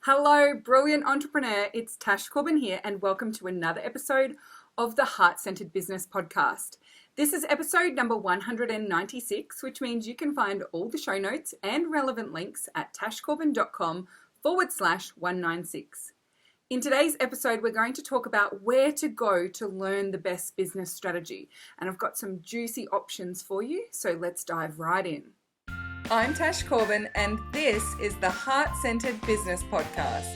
Hello, brilliant entrepreneur. It's Tash Corbin here, and welcome to another episode of the Heart-Centered Business Podcast. This is episode number 196, which means you can find all the show notes and relevant links at tashcorbin.com/196. In today's episode, we're going to talk about where to go to learn the best business strategy. And I've got some juicy options for you, so let's dive right in. I'm Tash Corbin, and this is the Heart-Centered Business Podcast.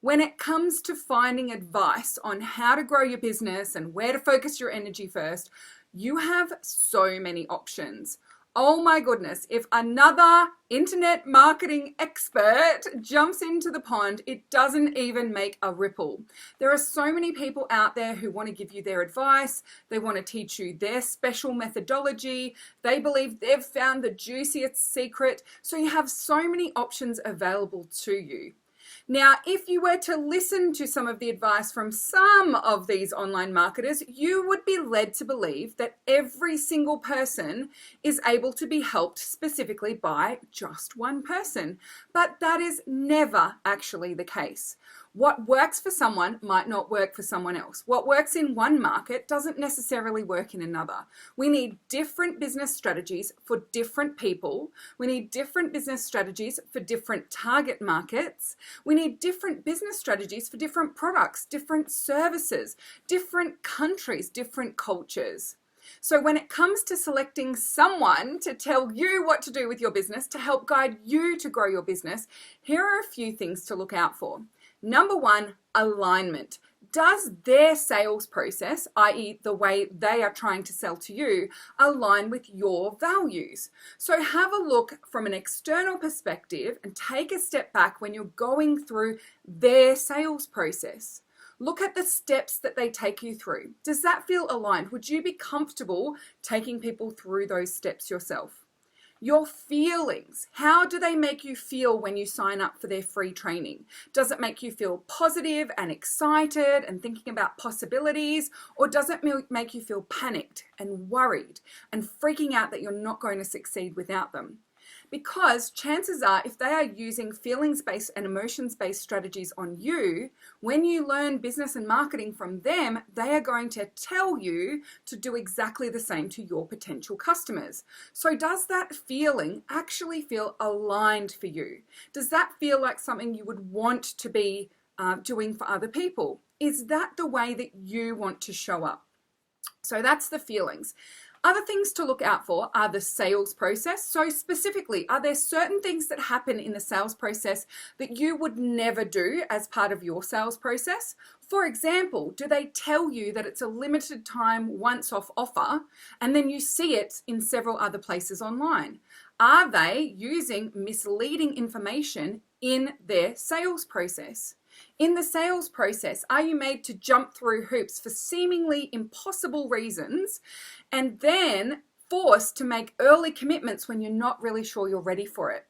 When it comes to finding advice on how to grow your business and where to focus your energy first, you have so many options. Oh my goodness, if another internet marketing expert jumps into the pond, it doesn't even make a ripple. There are so many people out there who want to give you their advice. They want to teach you their special methodology. They believe they've found the juiciest secret. So you have so many options available to you. Now, if you were to listen to some of the advice from some of these online marketers, you would be led to believe that every single person is able to be helped specifically by just one person. But that is never actually the case. What works for someone might not work for someone else. What works in one market doesn't necessarily work in another. We need different business strategies for different people. We need different business strategies for different target markets. We need different business strategies for different products, different services, different countries, different cultures. So when it comes to selecting someone to tell you what to do with your business, to help guide you to grow your business, here are a few things to look out for. Number one, alignment. Does their sales process, i.e. the way they are trying to sell to you, align with your values? So have a look from an external perspective and take a step back when you're going through their sales process. Look at the steps that they take you through. Does that feel aligned? Would you be comfortable taking people through those steps yourself? Your feelings. How do they make you feel when you sign up for their free training? Does it make you feel positive and excited and thinking about possibilities? Or does it make you feel panicked and worried and freaking out that you're not going to succeed without them? Because chances are, if they are using feelings-based and emotions-based strategies on you, when you learn business and marketing from them, they are going to tell you to do exactly the same to your potential customers. So does that feeling actually feel aligned for you? Does that feel like something you would want to be doing for other people? Is that the way that you want to show up? So that's the feelings. Other things to look out for are the sales process. So specifically, are there certain things that happen in the sales process that you would never do as part of your sales process? For example, do they tell you that it's a limited time once-off offer and then you see it in several other places online? Are they using misleading information in their sales process? In the sales process, are you made to jump through hoops for seemingly impossible reasons and then forced to make early commitments when you're not really sure you're ready for it?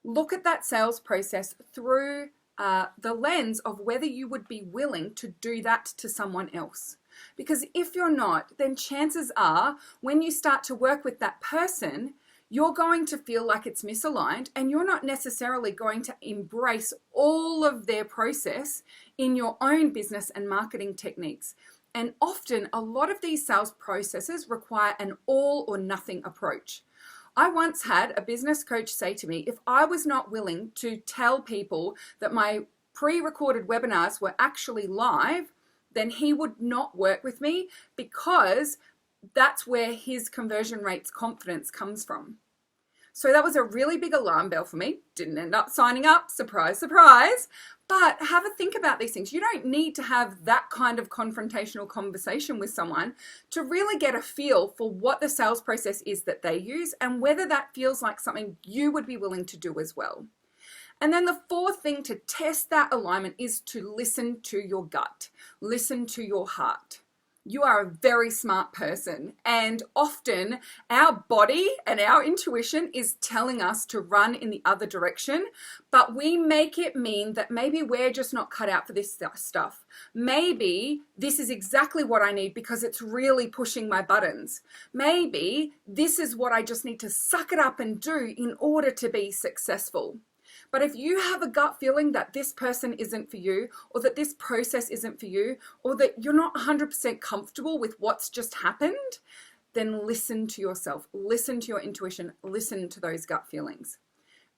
Look at that sales process through the lens of whether you would be willing to do that to someone else. Because if you're not, then chances are when you start to work with that person, you're going to feel like it's misaligned and you're not necessarily going to embrace all of their process in your own business and marketing techniques. And often a lot of these sales processes require an all or nothing approach. I once had a business coach say to me, if I was not willing to tell people that my pre-recorded webinars were actually live, then he would not work with me because that's where his conversion rates confidence comes from. So that was a really big alarm bell for me. Didn't end up signing up, surprise, surprise. But have a think about these things. You don't need to have that kind of confrontational conversation with someone to really get a feel for what the sales process is that they use and whether that feels like something you would be willing to do as well. And then the fourth thing to test that alignment is to listen to your gut, listen to your heart. You are a very smart person, and often our body and our intuition is telling us to run in the other direction, but we make it mean that maybe we're just not cut out for this stuff. Maybe this is exactly what I need because it's really pushing my buttons. Maybe this is what I just need to suck it up and do in order to be successful. But if you have a gut feeling that this person isn't for you, or that this process isn't for you, or that you're not 100% comfortable with what's just happened, then listen to yourself, listen to your intuition, listen to those gut feelings.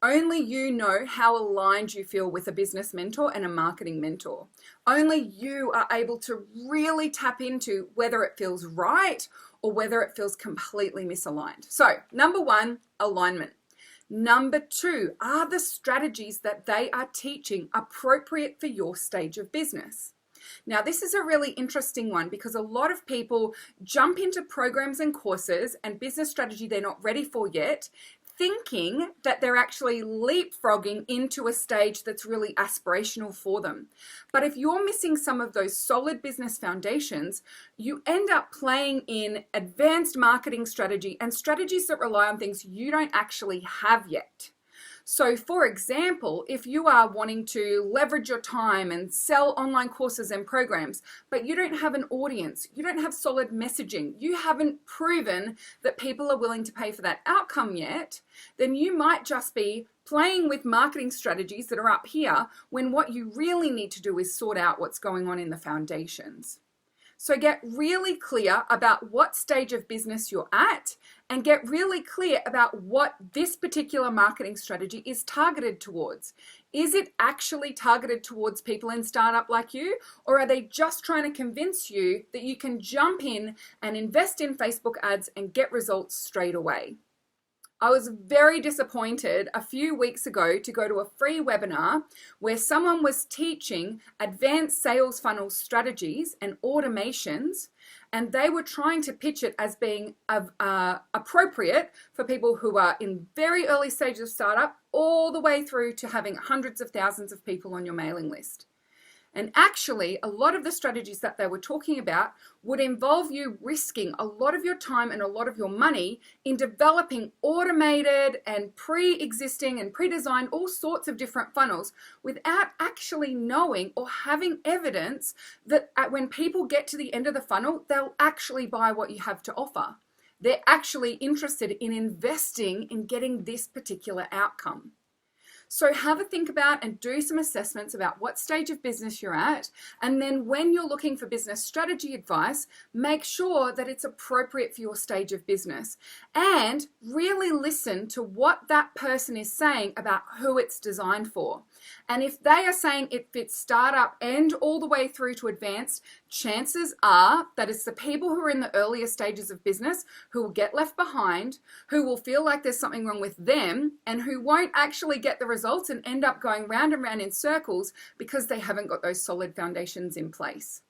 Only you know how aligned you feel with a business mentor and a marketing mentor. Only you are able to really tap into whether it feels right or whether it feels completely misaligned. So, number one, alignment. Number two, are the strategies that they are teaching appropriate for your stage of business? Now, this is a really interesting one because a lot of people jump into programs and courses and business strategy they're not ready for yet, thinking that they're actually leapfrogging into a stage that's really aspirational for them. But if you're missing some of those solid business foundations, you end up playing in advanced marketing strategy and strategies that rely on things you don't actually have yet. So for example, if you are wanting to leverage your time and sell online courses and programs, but you don't have an audience, you don't have solid messaging, you haven't proven that people are willing to pay for that outcome yet, then you might just be playing with marketing strategies that are up here when what you really need to do is sort out what's going on in the foundations. So get really clear about what stage of business you're at and get really clear about what this particular marketing strategy is targeted towards. Is it actually targeted towards people in startup like you, or are they just trying to convince you that you can jump in and invest in Facebook ads and get results straight away? I was very disappointed a few weeks ago to go to a free webinar where someone was teaching advanced sales funnel strategies and automations, and they were trying to pitch it as being appropriate for people who are in very early stages of startup all the way through to having hundreds of thousands of people on your mailing list. And actually, a lot of the strategies that they were talking about would involve you risking a lot of your time and a lot of your money in developing automated and pre-existing and pre-designed all sorts of different funnels without actually knowing or having evidence that when people get to the end of the funnel, they'll actually buy what you have to offer. They're actually interested in investing in getting this particular outcome. So have a think about and do some assessments about what stage of business you're at. And then when you're looking for business strategy advice, make sure that it's appropriate for your stage of business. And really listen to what that person is saying about who it's designed for. And if they are saying it fits startup and all the way through to advanced, chances are that it's the people who are in the earlier stages of business who will get left behind, who will feel like there's something wrong with them, and who won't actually get the results and end up going round and round in circles because they haven't got those solid foundations in place.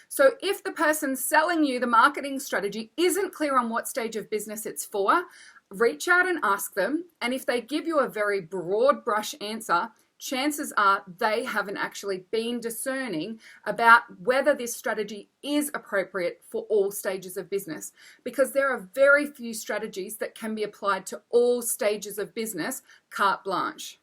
So if the person selling you the marketing strategy isn't clear on what stage of business it's for, reach out and ask them. And if they give you a very broad brush answer, chances are they haven't actually been discerning about whether this strategy is appropriate for all stages of business, because there are very few strategies that can be applied to all stages of business carte blanche.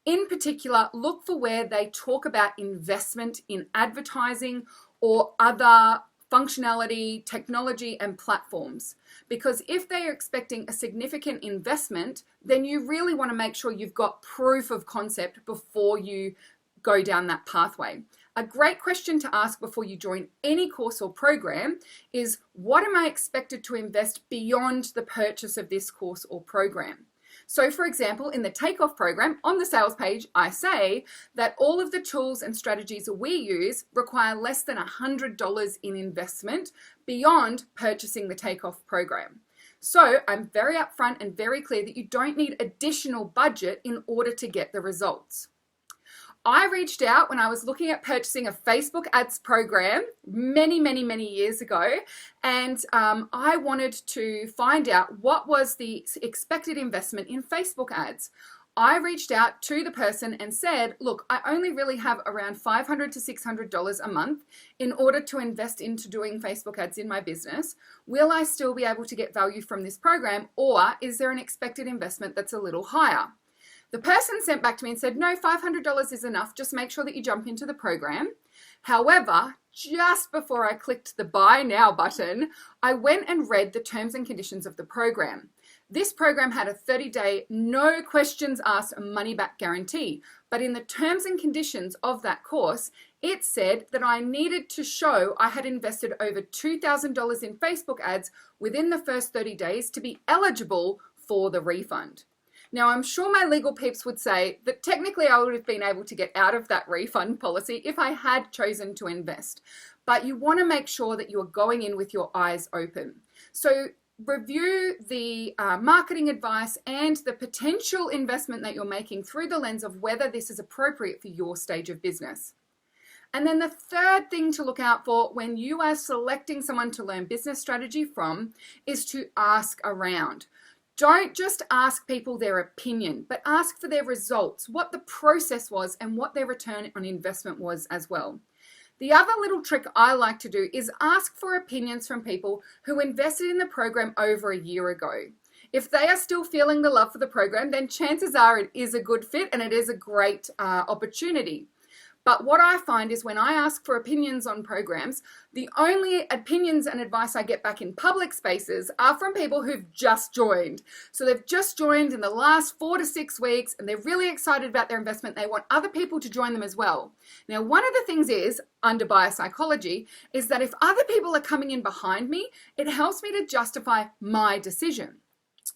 In particular, look for where they talk about investment in advertising or other functionality, technology, and platforms. Because if they are expecting a significant investment, then you really want to make sure you've got proof of concept before you go down that pathway. A great question to ask before you join any course or program is, what am I expected to invest beyond the purchase of this course or program? So for example, in the Takeoff program on the sales page, I say that all of the tools and strategies we use require less than $100 in investment beyond purchasing the Takeoff program. So I'm very upfront and very clear that you don't need additional budget in order to get the results. I reached out when I was looking at purchasing a Facebook ads program many years ago, and I wanted to find out what was the expected investment in Facebook ads. I reached out to the person and said, look, I only really have around $500 to $600 a month in order to invest into doing Facebook ads in my business. Will I still be able to get value from this program, or is there an expected investment that's a little higher? The person sent back to me and said, no, $500 is enough. Just make sure that you jump into the program. However, just before I clicked the buy now button, I went and read the terms and conditions of the program. This program had a 30-day, no questions asked, money back guarantee. But in the terms and conditions of that course, it said that I needed to show I had invested over $2,000 in Facebook ads within the first 30 days to be eligible for the refund. Now, I'm sure my legal peeps would say that technically I would have been able to get out of that refund policy if I had chosen to invest. But you want to make sure that you are going in with your eyes open. So review the marketing advice and the potential investment that you're making through the lens of whether this is appropriate for your stage of business. And then the third thing to look out for when you are selecting someone to learn business strategy from is to ask around. Don't just ask people their opinion, but ask for their results, what the process was and what their return on investment was as well. The other little trick I like to do is ask for opinions from people who invested in the program over a year ago. If they are still feeling the love for the program, then chances are it is a good fit and it is a great opportunity. But what I find is when I ask for opinions on programs, the only opinions and advice I get back in public spaces are from people who've just joined. So they've just joined in the last 4 to 6 weeks and they're really excited about their investment. They want other people to join them as well. Now, one of the things is, under buyer psychology, is that if other people are coming in behind me, it helps me to justify my decision.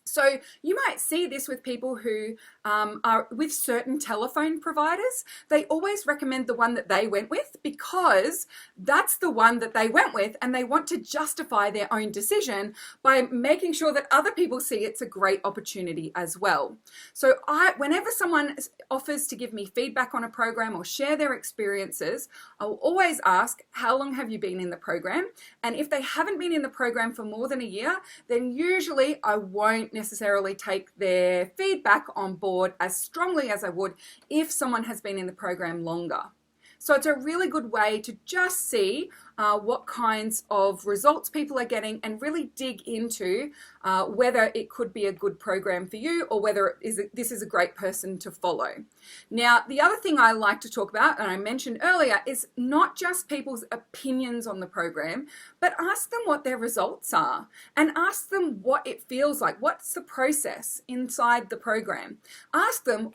So you might see this with people who are with certain telephone providers. They always recommend the one that they went with because that's the one that they went with, and they want to justify their own decision by making sure that other people see it's a great opportunity as well. So whenever someone offers to give me feedback on a program or share their experiences, I'll always ask, how long have you been in the program? And if they haven't been in the program for more than a year, then usually I won't necessarily take their feedback on board as strongly as I would if someone has been in the program longer. So it's a really good way to just see what kinds of results people are getting and really dig into whether it could be a good program for you or whether this is a great person to follow. Now, the other thing I like to talk about, and I mentioned earlier, is not just people's opinions on the program, but ask them what their results are and ask them what it feels like. What's the process inside the program? Ask them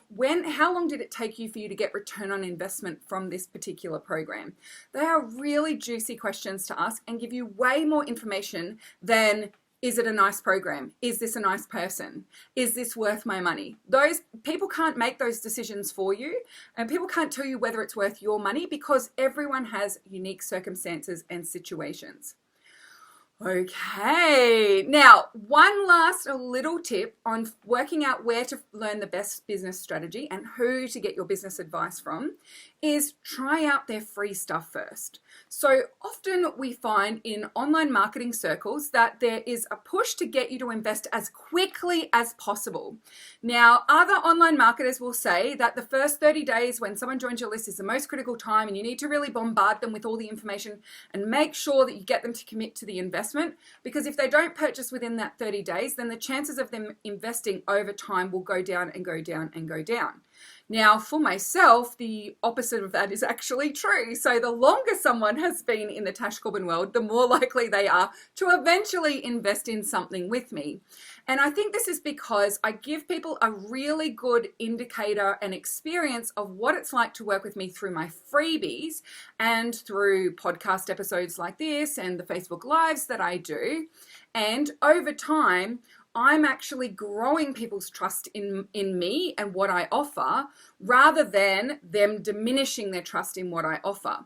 how long did it take you for you to get return on investment from this particular program? They are really juicy questions to ask and give you way more information than, is it a nice program? Is this a nice person? Is this worth my money? Those people can't make those decisions for you, and people can't tell you whether it's worth your money because everyone has unique circumstances and situations. Okay, now one last little tip on working out where to learn the best business strategy and who to get your business advice from is try out their free stuff first. So often we find in online marketing circles that there is a push to get you to invest as quickly as possible. Now, other online marketers will say that the first 30 days when someone joins your list is the most critical time and you need to really bombard them with all the information and make sure that you get them to commit to the investment, because if they don't purchase within that 30 days, then the chances of them investing over time will go down and go down and go down. Now, for myself, the opposite of that is actually true. So the longer someone has been in the Tash Corbin world, the more likely they are to eventually invest in something with me. And I think this is because I give people a really good indicator and experience of what it's like to work with me through my freebies and through podcast episodes like this and the Facebook Lives that I do. And over time, I'm actually growing people's trust in me and what I offer rather than them diminishing their trust in what I offer.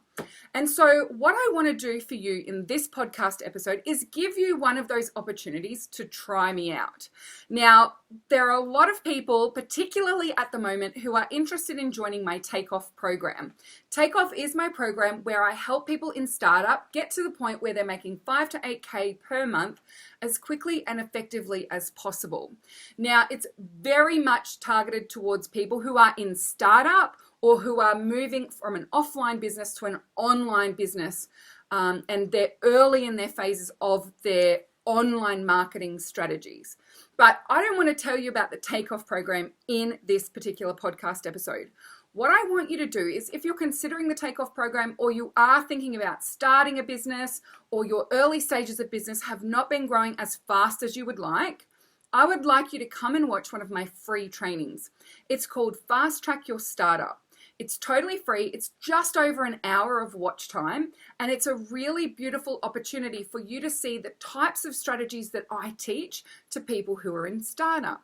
And so what I want to do for you in this podcast episode is give you one of those opportunities to try me out. Now, there are a lot of people, particularly at the moment, who are interested in joining my Takeoff program. Takeoff is my program where I help people in startup get to the point where they're making 5 to 8K per month as quickly and effectively as possible. Now, it's very much targeted towards people who are in startup or who are moving from an offline business to an online business, and they're early in their phases of their online marketing strategies. But I don't want to tell you about the Takeoff program in this particular podcast episode. What I want you to do is, if you're considering the Takeoff program or you are thinking about starting a business or your early stages of business have not been growing as fast as you would like, I would like you to come and watch one of my free trainings. It's called Fast Track Your Startup. It's totally free. It's just over an hour of watch time, and it's a really beautiful opportunity for you to see the types of strategies that I teach to people who are in startup.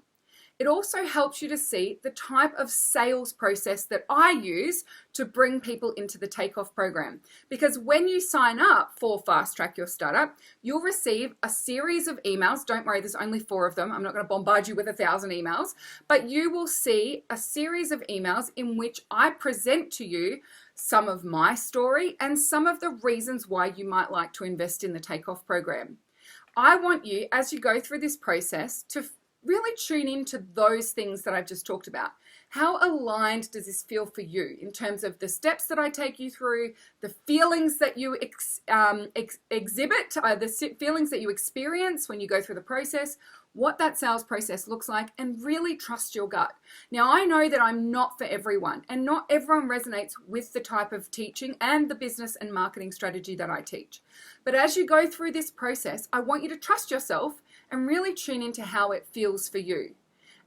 It also helps you to see the type of sales process that I use to bring people into the Takeoff program. Because when you sign up for Fast Track Your Startup, you'll receive a series of emails. Don't worry, there's only 4 of them. I'm not going to bombard you with 1,000 emails, but you will see a series of emails in which I present to you some of my story and some of the reasons why you might like to invest in the Takeoff program. I want you, as you go through this process, to really tune into those things that I've just talked about. How aligned does this feel for you in terms of the steps that I take you through, the feelings that you exhibit, the feelings that you experience when you go through the process, what that sales process looks like, and really trust your gut. Now, I know that I'm not for everyone, and not everyone resonates with the type of teaching and the business and marketing strategy that I teach. But as you go through this process, I want you to trust yourself and really tune into how it feels for you.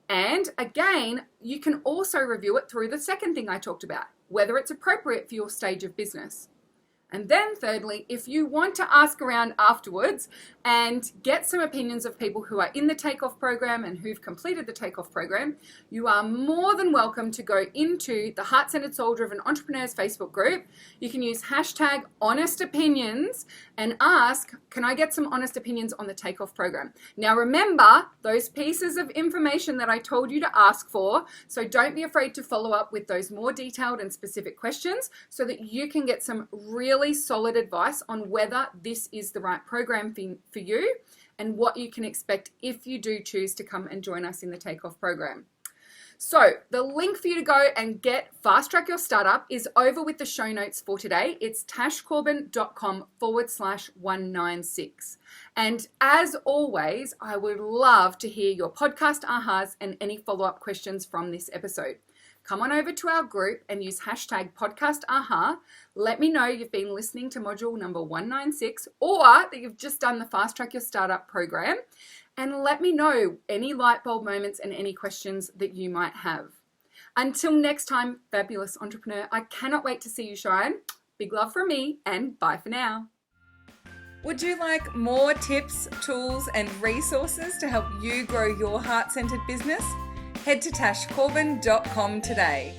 And again, you can also review it through the second thing I talked about, whether it's appropriate for your stage of business. And then thirdly, if you want to ask around afterwards and get some opinions of people who are in the Takeoff program and who've completed the Takeoff program, you are more than welcome to go into the Heart-Centered Soul-Driven Entrepreneurs Facebook group. You can use hashtag honest opinions and ask, can I get some honest opinions on the Takeoff program? Now remember those pieces of information that I told you to ask for, so don't be afraid to follow up with those more detailed and specific questions so that you can get some really solid advice on whether this is the right program for you and what you can expect if you do choose to come and join us in the Takeoff program. So the link for you to go and get Fast Track Your Startup is over with the show notes for today. It's tashcorbin.com/196. And as always, I would love to hear your podcast ahas and any follow-up questions from this episode. Come on over to our group and use hashtag podcastaha. Let me know you've been listening to module number 196 or that you've just done the Fast Track Your Startup program. And let me know any light bulb moments and any questions that you might have. Until next time, fabulous entrepreneur, I cannot wait to see you shine. Big love from me and bye for now. Would you like more tips, tools, and resources to help you grow your heart-centered business? Head to tashcorbin.com today.